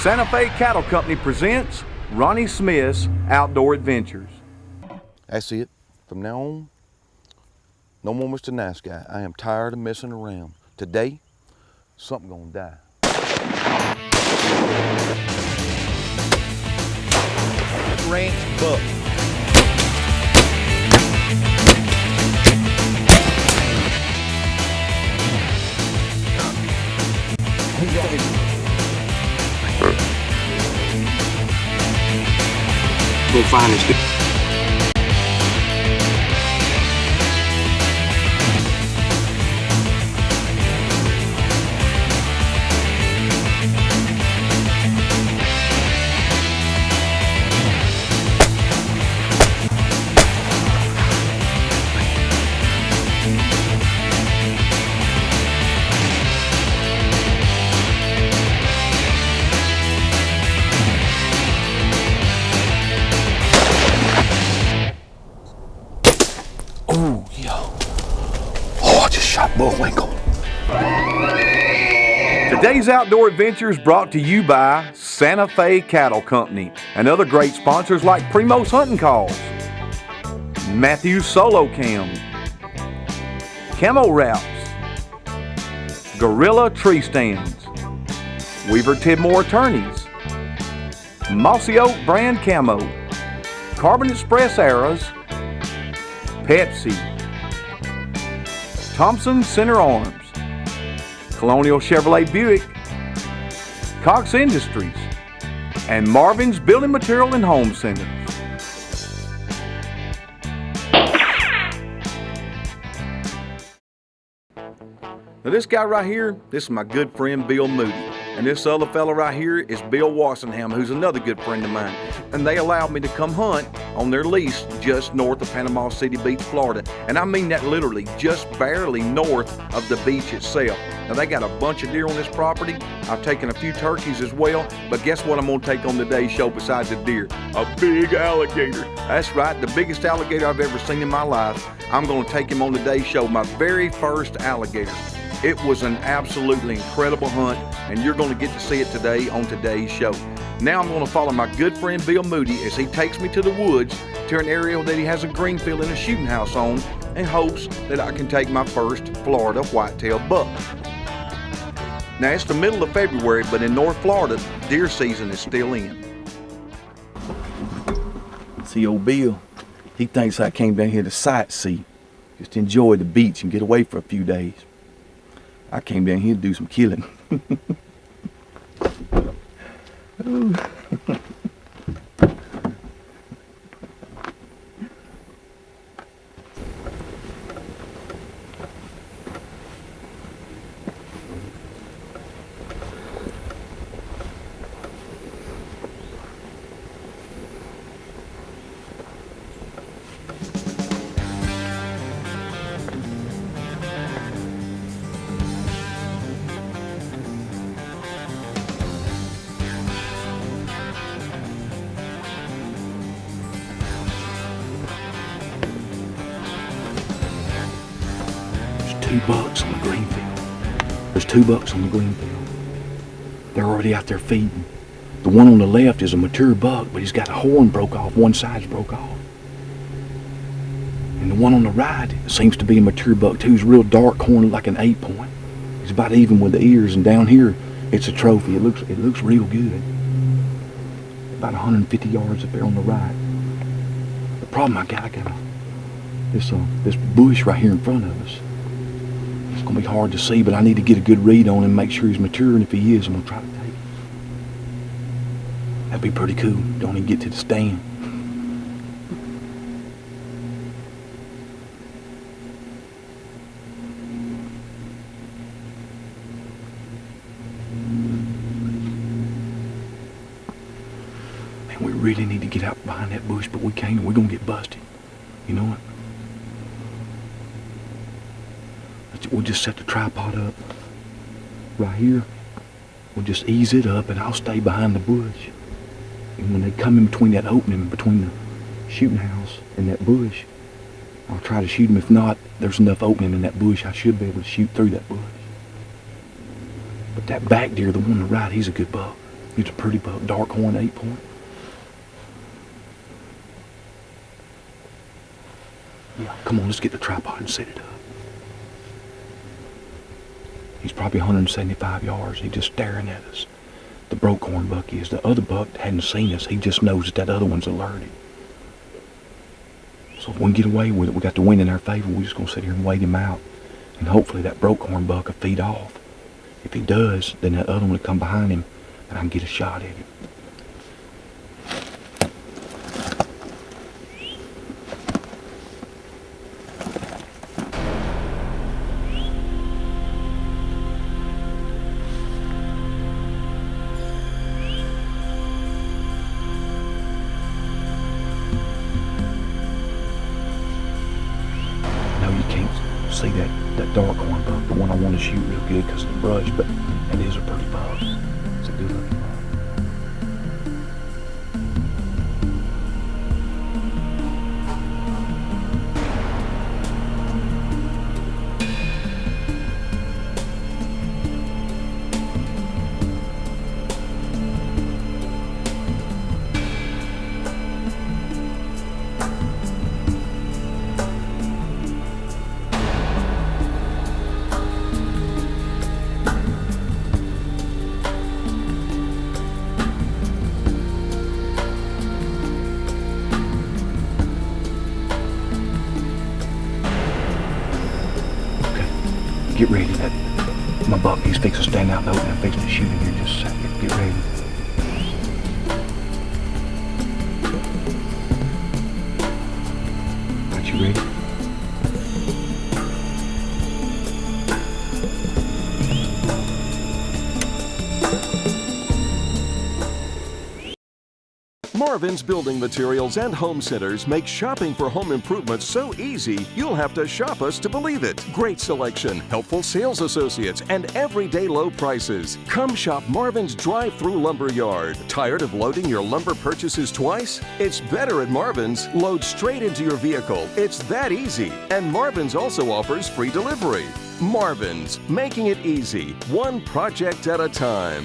Santa Fe Cattle Company presents Ronnie Smith's Outdoor Adventures. That's it. From now on, no more Mr. Nice Guy. I am tired of messing around. Today, something gonna die. Ranch buck. Go find this. Oh, yo. Oh, I just shot Bullwinkle. Today's Outdoor Adventure is brought to you by Santa Fe Cattle Company and other great sponsors like Primo's Hunting Calls, Matthews Solo Cam, Camo Wraps, Gorilla Tree Stands, Weaver Tidmore Attorneys, Mossy Oak Brand Camo, Carbon Express Arrows, Pepsi, Thompson Center Arms, Colonial Chevrolet Buick, Cox Industries, and Marvin's Building Material and Home Centers. Now this guy right here, this is my good friend Bill Moody. And this other fella right here is Bill Wassenham, who's another good friend of mine. And they allowed me to come hunt on their lease just north of Panama City Beach, Florida. And I mean that literally, just barely north of the beach itself. Now they got a bunch of deer on this property. I've taken a few turkeys as well, but guess what I'm gonna take on today's show besides a deer? A big alligator. That's right, the biggest alligator I've ever seen in my life. I'm gonna take him on today's show, my very first alligator. It was an absolutely incredible hunt, and you're going to get to see it today on today's show. Now I'm going to follow my good friend Bill Moody as he takes me to the woods to an area that he has a green field and a shooting house on in hopes that I can take my first Florida whitetail buck. Now it's the middle of February, but in North Florida, deer season is still in. See old Bill, he thinks I came down here to sightsee, just enjoy the beach and get away for a few days. I came down here to do some killing. Bucks on the green field. There's 2 bucks on the green field. They're already out there feeding. The one on the left is a mature buck, but he's got a horn broke off. One side's broke off. And the one on the right seems to be a mature buck too. He's real dark horn, like an 8-point. He's about even with the ears, and down here it's a trophy. It looks real good. About 150 yards up there on the right. The problem I got this bush right here in front of us. It's gonna be hard to see, but I need to get a good read on him and make sure he's mature, and if he is, I'm gonna try to take him. That'd be pretty cool. Don't even get to the stand. Man, we really need to get out behind that bush, but we can't. We're gonna get busted. You know what? We'll just set the tripod up right here. We'll just ease it up, and I'll stay behind the bush. And when they come in between that opening, between the shooting house and that bush, I'll try to shoot them. If not, there's enough opening in that bush, I should be able to shoot through that bush. But that back deer, the one on the right, he's a good buck. It's a pretty buck, dark horn 8-point. Yeah, come on, let's get the tripod and set it up. He's probably 175 yards. He's just staring at us. The broke horn buck is. The other buck hadn't seen us. He just knows that other one's alerted. So if we can get away with it, we got the wind in our favor. We're just going to sit here and wait him out. And hopefully that broke horn buck will feed off. If he does, then that other one will come behind him and I can get a shot at him. See that dark horn buck, the one I want to shoot real good because of the brush, but that is a pretty buck. It's a good looking buck. Get ready. My buck, he's fixing to stand out in the open and fixing to shoot in here in just a second. Get ready. Got you ready? Marvin's Building Materials and Home Centers make shopping for home improvement so easy, you'll have to shop us to believe it. Great selection, helpful sales associates, and everyday low prices. Come shop Marvin's drive-through lumber yard. Tired of loading your lumber purchases twice? It's better at Marvin's. Load straight into your vehicle. It's that easy. And Marvin's also offers free delivery. Marvin's, making it easy, one project at a time.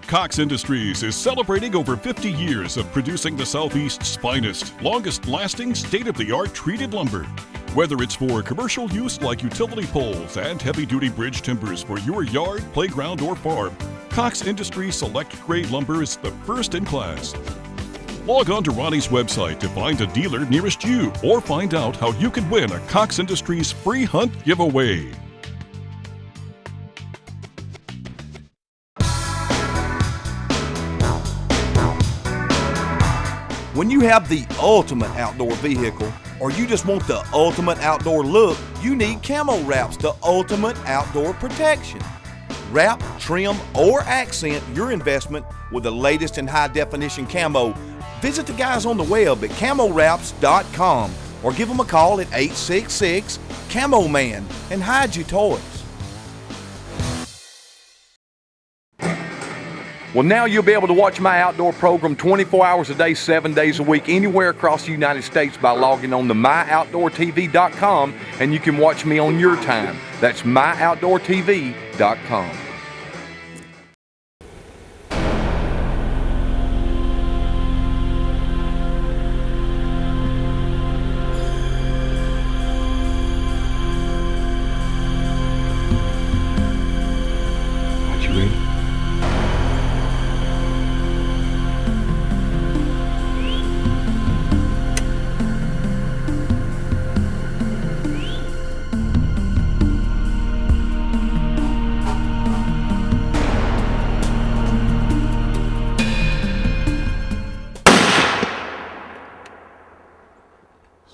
Cox Industries is celebrating over 50 years of producing the Southeast's finest, longest-lasting, state-of-the-art treated lumber. Whether it's for commercial use like utility poles and heavy-duty bridge timbers for your yard, playground, or farm, Cox Industries Select Grade Lumber is the first in class. Log on to Ronnie's website to find a dealer nearest you or find out how you can win a Cox Industries free hunt giveaway. When you have the ultimate outdoor vehicle, or you just want the ultimate outdoor look, you need Camo Wrap's the ultimate outdoor protection. Wrap, trim, or accent your investment with the latest in high-definition camo. Visit the guys on the web at camowraps.com or give them a call at 866-CAMO-MAN and hide your toys. Well, now you'll be able to watch my outdoor program 24 hours a day, 7 days a week, anywhere across the United States by logging on to myoutdoortv.com, and you can watch me on your time. That's myoutdoortv.com. Are you ready?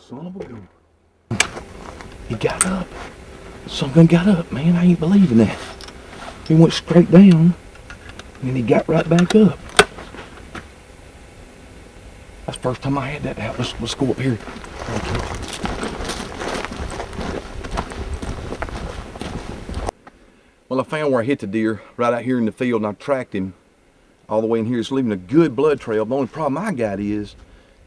Son of a gun. He got up. Something got up, man. I ain't believing that. He went straight down, and then he got right back up. That's the first time I had that out. Let's go up here. Well, I found where I hit the deer, right out here in the field, and I tracked him all the way in here. It's leaving a good blood trail. The only problem I got is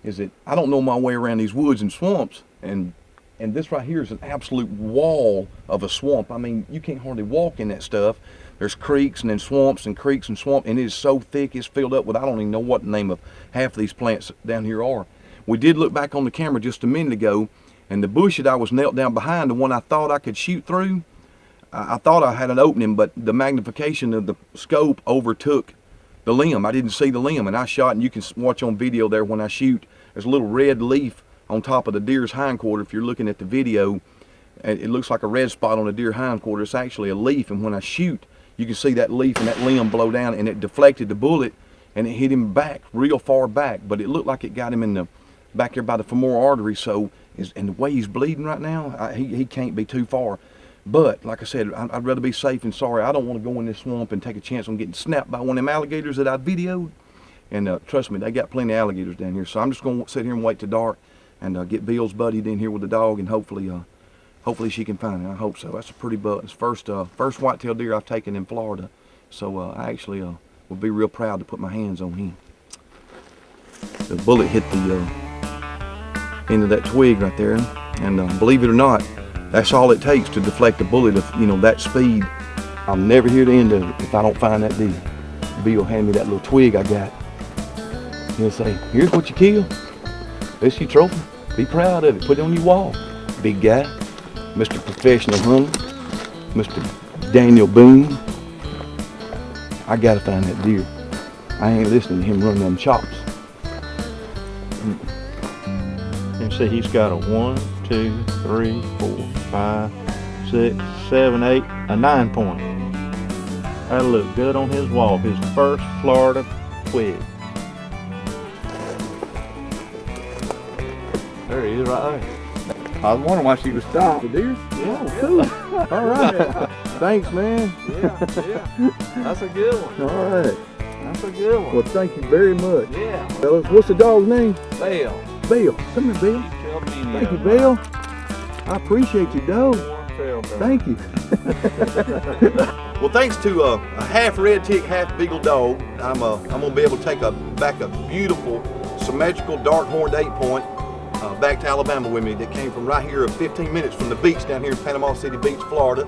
that I don't know my way around these woods and swamps, and this right here is an absolute wall of a swamp. I mean, you can't hardly walk in that stuff. There's creeks and then swamps and creeks and swamp, and it is so thick it's filled up with, I don't even know what the name of half of these plants down here are. We did look back on the camera just a minute ago, and the bush that I was knelt down behind, the one I thought I could shoot through, I thought I had an opening, but the magnification of the scope overtook the limb. I didn't see the limb, and I shot, and you can watch on video there when I shoot, there's a little red leaf on top of the deer's hindquarter. If you're looking at the video, it looks like a red spot on a deer hindquarter. It's actually a leaf, and when I shoot, you can see that leaf and that limb blow down, and it deflected the bullet, and it hit him back, real far back, but it looked like it got him in the back there by the femoral artery, so, and the way he's bleeding right now, he can't be too far. But, like I said, I'd rather be safe than sorry. I don't want to go in this swamp and take a chance on getting snapped by one of them alligators that I videoed. And trust me, they got plenty of alligators down here. So I'm just going to sit here and wait till dark and get Bill's buddied in here with the dog, and hopefully she can find it. I hope so. That's a pretty buck. It's first whitetail deer I've taken in Florida. So I actually would be real proud to put my hands on him. The bullet hit the end of that twig right there, and believe it or not, that's all it takes to deflect a bullet of that speed. I'll never hear the end of it if I don't find that deer. Bill hand me that little twig I got. He'll say, "Here's what you killed. This your trophy. Be proud of it. Put it on your wall." Big guy, Mr. Professional Hunter, Mr. Daniel Boone. I gotta find that deer. I ain't listening to him run them chops. And see, he's got a 1, 2, 3, 4, 5, 6, 7, 8, a 9 point. That'll look good on his wall. His first Florida twig. There he is right there. I was wondering why she was stopped. The deer? Yeah, Cool. All right. Thanks, man. yeah. That's a good one. All right. That's a good one. Well, thank you very much. Yeah. Fellas, what's the dog's name? Bell. Bill. Come here, Bill. Thank you, Bill. I appreciate you, dog. Thank you. Well, thanks to a half red tick, half beagle dog, I'm gonna be able to take back a beautiful, symmetrical, dark horned 8-point back to Alabama with me. That came from right here, 15 minutes from the beach down here in Panama City Beach, Florida.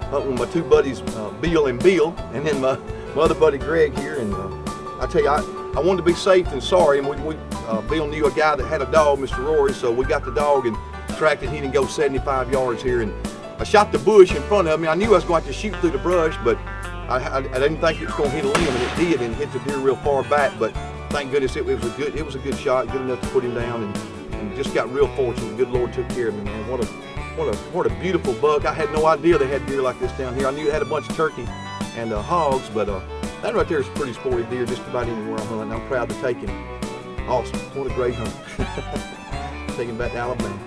Hunting with my two buddies, Bill, and then my other buddy Greg here. And I tell you, I wanted to be safe than sorry, and Bill knew a guy that had a dog, Mr. Rory, so we got the dog and tracked it. He didn't go 75 yards here, and I shot the bush in front of me. I knew I was going to have to shoot through the brush, but I didn't think it was going to hit a limb, and it did, and hit the deer real far back. But thank goodness it was a good shot, good enough to put him down, and just got real fortunate. The good Lord took care of me, man. What a beautiful buck. I had no idea they had deer like this down here. I knew they had a bunch of turkey and hogs, but that right there is a pretty sporty deer just about anywhere I hunt, and I'm proud to take him. Awesome. What a great hunt. Take him back to Alabama.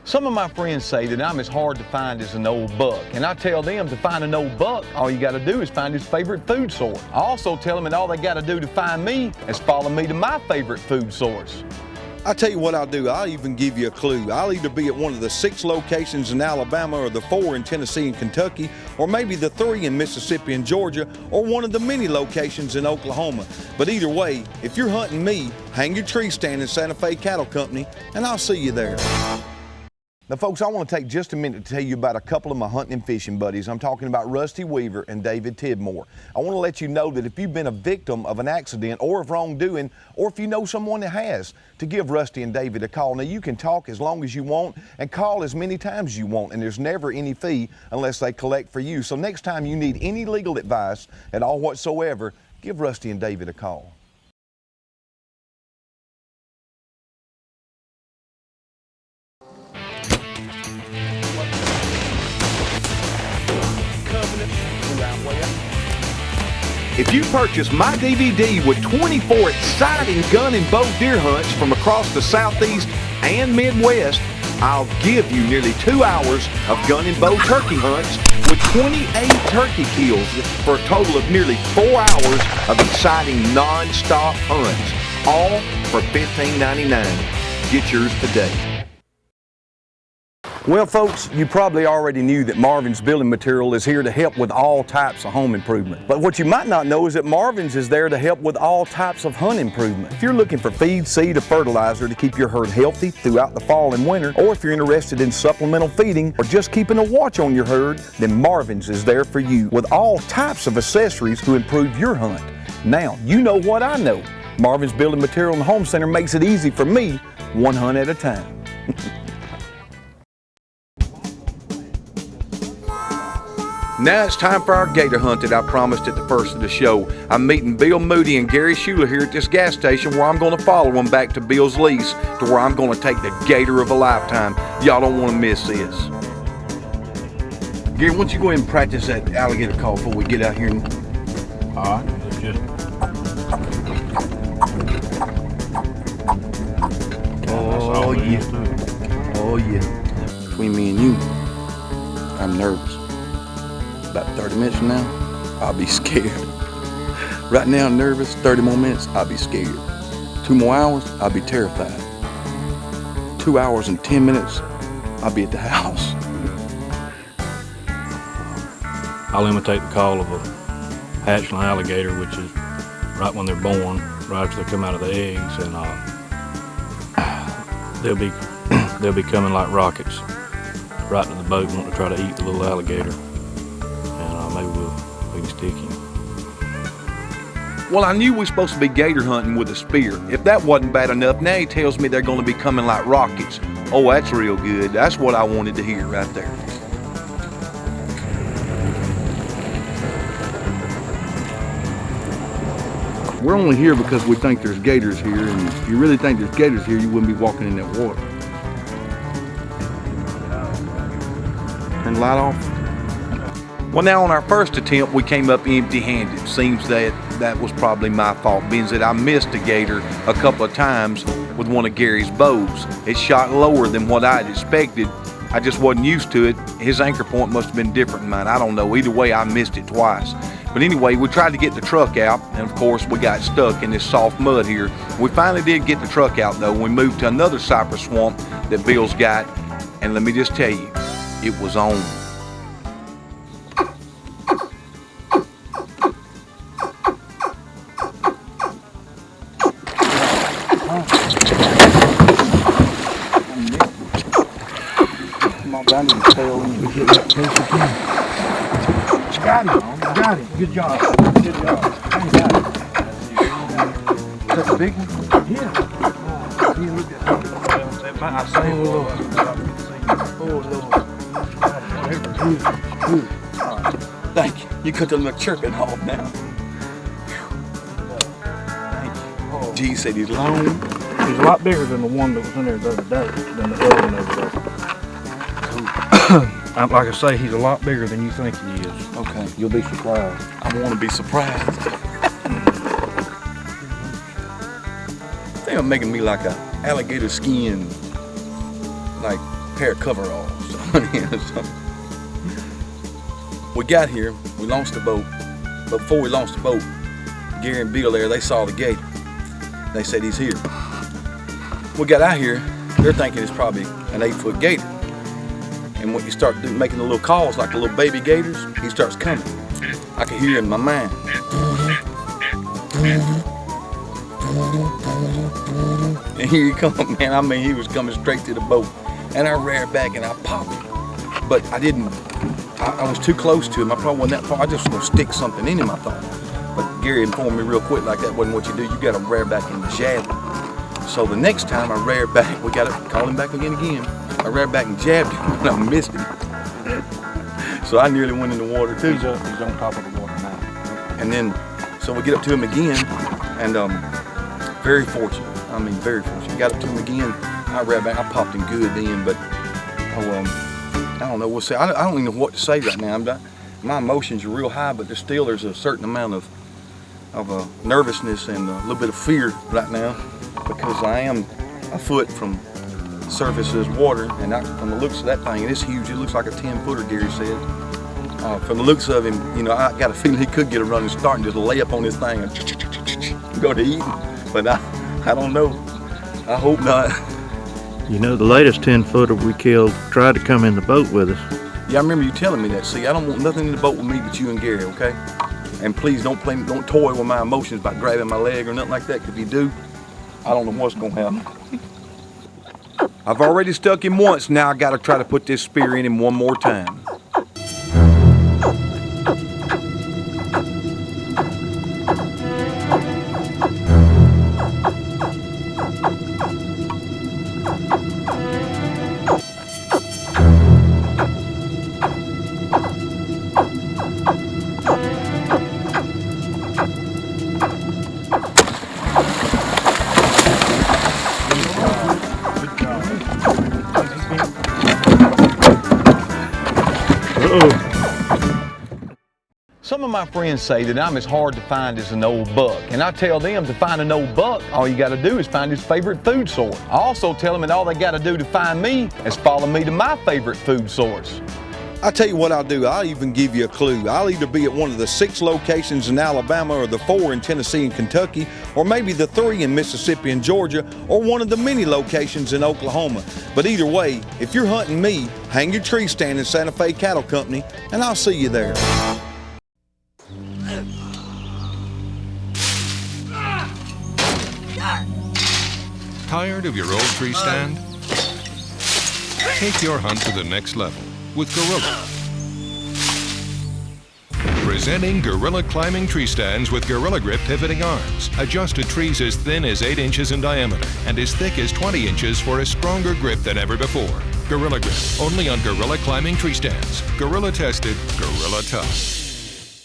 Some of my friends say that I'm as hard to find as an old buck, and I tell them to find an old buck, all you gotta do is find his favorite food source. I also tell them that all they gotta do to find me is follow me to my favorite food source. I'll tell you what I'll do. I'll even give you a clue. I'll either be at one of the 6 locations in Alabama, or the 4 in Tennessee and Kentucky, or maybe the 3 in Mississippi and Georgia, or one of the many locations in Oklahoma. But either way, if you're hunting me, hang your tree stand in Santa Fe Cattle Company, and I'll see you there. Now, folks, I want to take just a minute to tell you about a couple of my hunting and fishing buddies. I'm talking about Rusty Weaver and David Tidmore. I want to let you know that if you've been a victim of an accident or of wrongdoing, or if you know someone that has, to give Rusty and David a call. Now, you can talk as long as you want and call as many times as you want, and there's never any fee unless they collect for you. So next time you need any legal advice at all whatsoever, give Rusty and David a call. If you purchase my DVD with 24 exciting gun and bow deer hunts from across the Southeast and Midwest, I'll give you nearly 2 hours of gun and bow turkey hunts with 28 turkey kills for a total of nearly 4 hours of exciting non-stop hunts, all for $15.99. Get yours today. Well, folks, you probably already knew that Marvin's Building Material is here to help with all types of home improvement. But what you might not know is that Marvin's is there to help with all types of hunt improvement. If you're looking for feed, seed, or fertilizer to keep your herd healthy throughout the fall and winter, or if you're interested in supplemental feeding or just keeping a watch on your herd, then Marvin's is there for you with all types of accessories to improve your hunt. Now, you know what I know. Marvin's Building Material and Home Center makes it easy for me, one hunt at a time. Now it's time for our gator hunt that I promised at the first of the show. I'm meeting Bill Moody and Gary Schuler here at this gas station where I'm going to follow them back to Bill's lease to where I'm going to take the gator of a lifetime. Y'all don't want to miss this. Gary, why don't you go ahead and practice that alligator call before we get out here? All right, it's just... Oh yeah. Oh yeah. Between me and you, I'm nervous. About 30 minutes from now, I'll be scared. Right now, I'm nervous. 30 more minutes, I'll be scared. 2 more hours, I'll be terrified. 2 hours and 10 minutes, I'll be at the house. I'll imitate the call of a hatchling alligator, which is right when they're born, right after they come out of the eggs, and they'll be coming like rockets right to the boat, wanting to try to eat the little alligator. Maybe we can stick him. Well, I knew we were supposed to be gator hunting with a spear. If that wasn't bad enough, now he tells me they're going to be coming like rockets. Oh, that's real good. That's what I wanted to hear right there. We're only here because we think there's gators here, and if you really think there's gators here, you wouldn't be walking in that water. Turn the light off. Well, now on our first attempt, we came up empty-handed. Seems that was probably my fault, being that I missed a gator a couple of times with one of Gary's bows. It shot lower than what I had expected. I just wasn't used to it. His anchor point must have been different than mine. I don't know. Either way, I missed it twice. But anyway, we tried to get the truck out, and of course, we got stuck in this soft mud here. We finally did get the truck out, though. We moved to another cypress swamp that Bill's got, and let me just tell you, it was on. Got him. Good job. Good job. Got him. Is that the big one? Yeah. I say, oh Lord. Thank you. You cut the little chirping off now. Thank you. G said he's long. He's a lot bigger than the one that was in there the other day, than the other one over there. Like I say, he's a lot bigger than you think he is. Okay. You'll be surprised. I want to be surprised. I think I'm making me like a alligator skin, like pair of coveralls. We got here, we launched the boat, but before we launched the boat, Gary and Bill there, they saw the gator. They said he's here. We got out here, they're thinking it's probably an 8-foot gator. And when you start making the little calls like the little baby gators, he starts coming. I can hear it in my mind. And here he comes, man. I mean, he was coming straight to the boat. And I reared back and I popped him. But I didn't, I was too close to him. I probably wasn't that far. I just was going to stick something in him, I thought. But Gary informed me real quick, like that wasn't what you do. You got to rear back and jab him. So the next time I reared back, we got to call him back again. I reared back and jabbed him and I missed him. So I nearly went in the water too. He's on top of the water now. And then, so we get up to him again, and very fortunate. I mean, very fortunate. Got up to him again. I reared back. I popped him good then, but I don't know. We'll see. I don't even know what to say right now. My emotions are real high, but there's a certain amount of nervousness and a little bit of fear right now because I am a foot from surface of this water, and from the looks of that thing, it's huge. It looks like a 10-footer, Gary said. From the looks of him, you know, I got a feeling he could get a running start and just lay up on this thing and go to eating. But I don't know. I hope not. You know, the latest 10-footer we killed tried to come in the boat with us. Yeah, I remember you telling me that. See, I don't want nothing in the boat with me but you and Gary, okay? And please don't toy with my emotions by grabbing my leg or nothing like that, because if you do, I don't know what's gonna happen. I've already stuck him once, now I gotta try to put this spear in him one more time. Some of my friends say that I'm as hard to find as an old buck, and I tell them to find an old buck, all you gotta do is find his favorite food source. I also tell them that all they gotta do to find me is follow me to my favorite food source. I tell you what I'll do, I'll even give you a clue. I'll either be at one of the 6 locations in Alabama, or the 4 in Tennessee and Kentucky, or maybe the 3 in Mississippi and Georgia, or one of the many locations in Oklahoma. But either way, if you're hunting me, hang your tree stand in Santa Fe Cattle Company, and I'll see you there. Tired of your old tree stand? Take your hunt to the next level with Gorilla. Presenting Gorilla Climbing Tree Stands with Gorilla Grip pivoting arms. Adjust to trees as thin as 8 inches in diameter and as thick as 20 inches for a stronger grip than ever before. Gorilla Grip, only on Gorilla Climbing Tree Stands. Gorilla tested, Gorilla tough.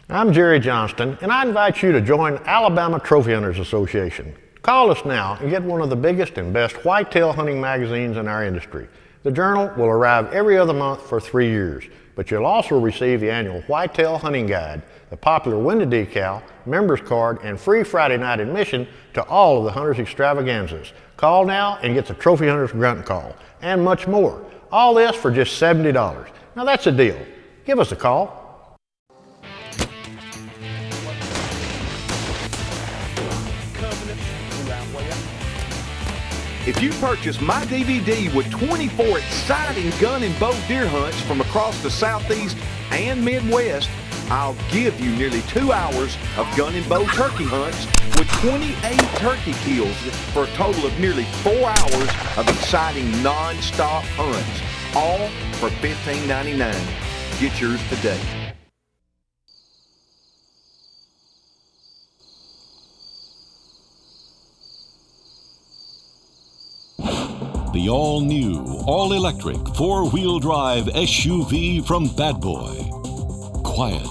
I'm Jerry Johnston, and I invite you to join Alabama Trophy Hunters Association. Call us now and get one of the biggest and best whitetail hunting magazines in our industry. The journal will arrive every other month for 3 years, but you'll also receive the annual Whitetail Hunting Guide, the popular window decal, members card, and free Friday night admission to all of the Hunters Extravaganzas. Call now and get the Trophy Hunters Grunt Call, and much more. All this for just $70. Now that's a deal. Give us a call. If you purchase my DVD with 24 exciting gun and bow deer hunts from across the Southeast and Midwest, I'll give you nearly 2 hours of gun and bow turkey hunts with 28 turkey kills for a total of nearly 4 hours of exciting non-stop hunts, all for $15.99. Get yours today. The all-new, all-electric, 4-wheel drive SUV from Bad Boy. Quiet,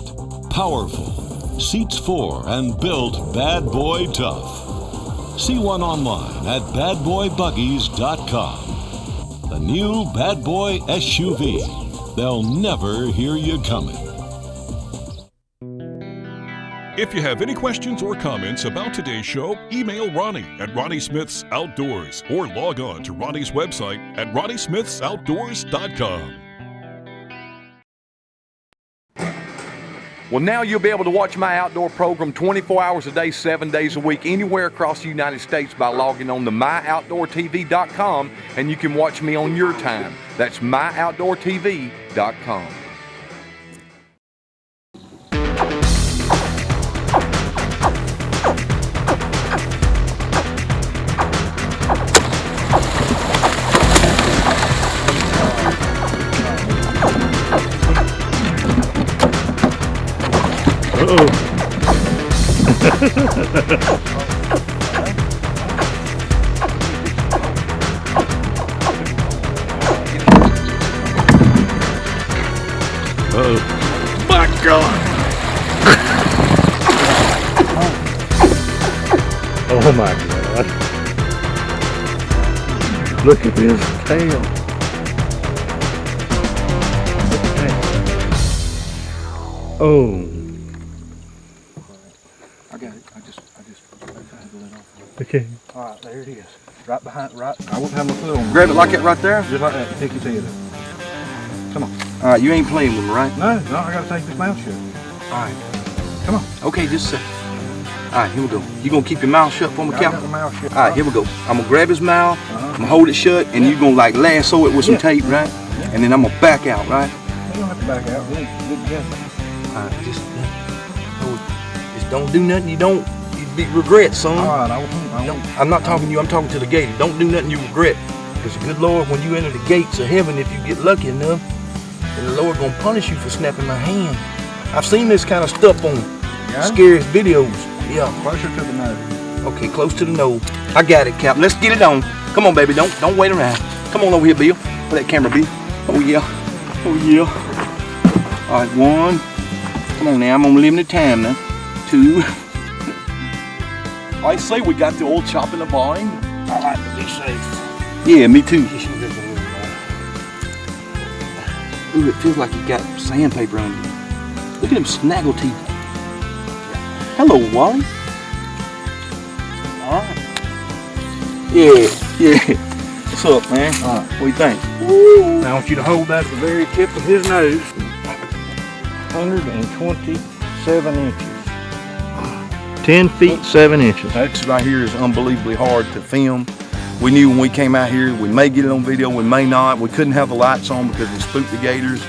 powerful, seats 4 and built Bad Boy tough. See one online at badboybuggies.com. The new Bad Boy SUV. They'll never hear you coming. If you have any questions or comments about today's show, email Ronnie at Ronnie Smith's Outdoors or log on to Ronnie's website at RonnieSmithsOutdoors.com. Well, now you'll be able to watch my outdoor program 24 hours a day, 7 days a week, anywhere across the United States by logging on to myoutdoortv.com, and you can watch me on your time. That's myoutdoortv.com. My God! Oh my God! Look at his tail. Oh. I got it. I just had to let off. Okay. All right, there it is. Right behind, right. I won't have my foot on. Grab it like that right there. Just like that. Pick his head up. Come on. All right, you ain't playing with me, right? No, I gotta take this mouth shut. All right. Come on. Okay, just a second. All right, here we go. You gonna keep your mouth shut for me, I got Captain? my mouth shut. All right, here we go. I'm gonna grab his mouth. Uh-huh. I'm gonna hold it shut, and you gonna like lasso it with some tape, right? Yeah. And then I'm gonna back out, right? You don't have to back out. We ain't good together. All right, just don't do nothing you don't you regret, son. All right, I won't. I'm not talking to you. I'm talking to the gator. Don't do nothing you regret, because the good Lord, when you enter the gates of heaven, if you get lucky enough, then the Lord gonna punish you for snapping my hand. I've seen this kind of stuff on scariest videos. Yeah. Closer to the nose. Okay, close to the nose. I got it, Captain. Let's get it on. Come on, baby. Don't wait around. Come on over here, Bill. Where that camera be? Oh yeah. Oh yeah. All right, 1. Come on now. I'm on limited time now. 2. I say we got the old chop in the barn. I like to be safe. Yeah, me too. Ooh, it feels like you got sandpaper on you. Look at them snaggle teeth. Hello, Wally. All right. Yeah. What's up, man? All right. What do you think? Now I want you to hold that at the very tip of his nose. 127 inches. 10 feet 7 inches. This right here is unbelievably hard to film. We knew when we came out here, we may get it on video, we may not. We couldn't have the lights on because it spooked the gators.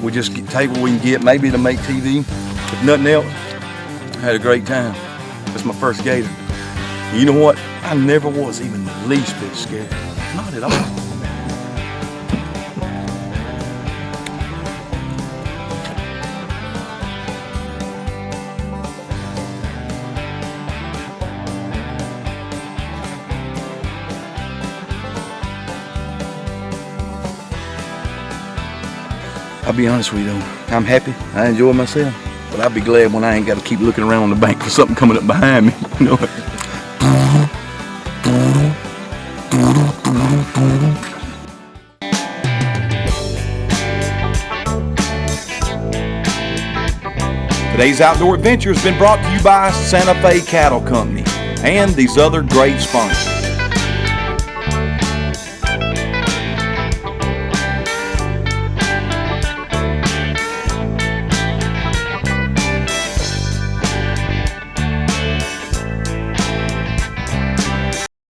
We just get table we can get, maybe to make TV. If nothing else, I had a great time. That's my first gator. And you know what? I never was even the least bit scared. Not at all. I'll be honest with you though, I'm happy, I enjoy myself, but I'll be glad when I ain't got to keep looking around on the bank for something coming up behind me, you know. Today's outdoor adventure has been brought to you by Santa Fe Cattle Company and these other great sponsors.